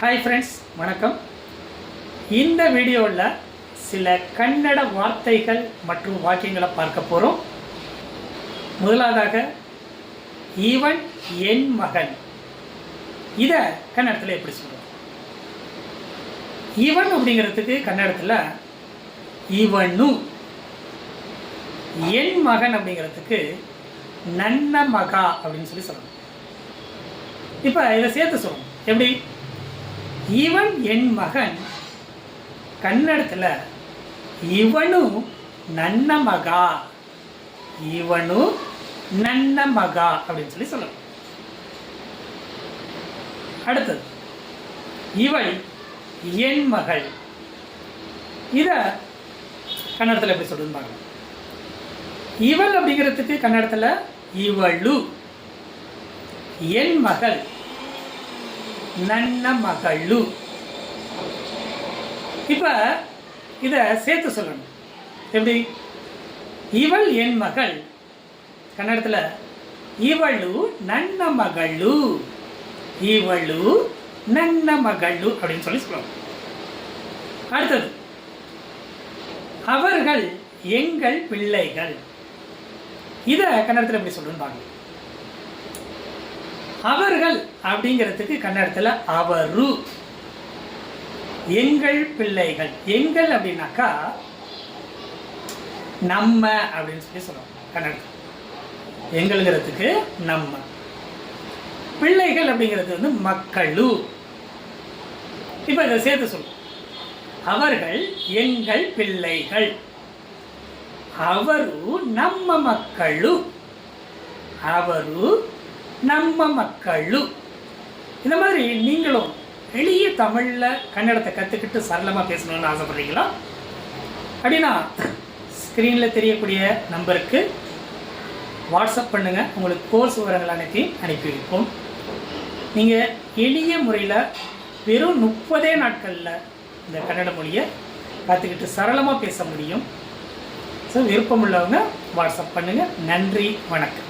Hi friends, வணக்கம். இந்த வீடியோவில் சில கன்னட வார்த்தைகள் மற்றும் வாக்கியங்களை பார்க்க போகிறோம். முதலாவதாக இவன் என் மகன். இதை கன்னடத்தில் எப்படி சொல்கிறோம்? இவன் அப்படிங்கிறதுக்கு கன்னடத்தில் இவனு. என் மகன் அப்படிங்கிறதுக்கு நன்ன மகா அப்படின்னு சொல்லணும். இப்போ இதை சேர்த்து சொல்லணும். எப்படி? இவன் என் மகன் கன்னடத்தில் இவனு நன்ன மகா, இவனு நன்ன மகா அப்படின்னு சொல்லணும். அடுத்தது இவள் என் மகள். இதை கன்னடத்தில் எப்படி சொல்றது பாருங்க. இவள் அப்படிங்கிறதுக்கு கன்னடத்தில் இவளு. என் மகள் நன்ன மகளு. இப்ப இத சேர்த்து சொல்லணும். எப்படி? இவள் என் மகள் கன்னடத்தில் இவளு நன்ன மகளு, இவளு நன்ன மகளு அப்படின்னு சொல்லணும். அடுத்தது அவர்கள் எங்கள் பிள்ளைகள். இத கன்னடத்தில் எப்படி சொல்லணும் பாருங்க. அவர்கள் அப்படிங்கிறதுக்கு கன்னடத்தில் அவரு. எங்கள் பிள்ளைகள். எங்கள் அப்படின்னாக்கா நம்ம அப்படின்னு சொல்லுவோம் கன்னடத்தில். எங்கள்ங்கிறதுக்கு நம்ம. பிள்ளைகள் அப்படிங்கிறது மக்களு. இப்போ இதை சேர்த்து சொல்லுவோம். அவர்கள் எங்கள் பிள்ளைகள், அவரு நம்ம மக்களு, அவரு நம்ம மக்களு. இந்த மாதிரி நீங்களும் எளிய தமிழில் கன்னடத்தை கற்றுக்கிட்டு சரளமாக பேசணும்னு ஆசைப்படுறீங்களா? அப்படின்னா ஸ்க்ரீனில் தெரியக்கூடிய நம்பருக்கு வாட்ஸ்அப் பண்ணுங்கள். உங்களுக்கு கோர்ஸ் விவரங்கள் அனைத்தையும் அனுப்பி வைப்போம். நீங்கள் எளிய முறையில் வெறும் 30 நாட்களில் இந்த கன்னட மொழியை கற்றுக்கிட்டு சரளமாக பேச முடியும். ஸோ விருப்பமுள்ளவங்க வாட்ஸ்அப் பண்ணுங்கள். நன்றி, வணக்கம்.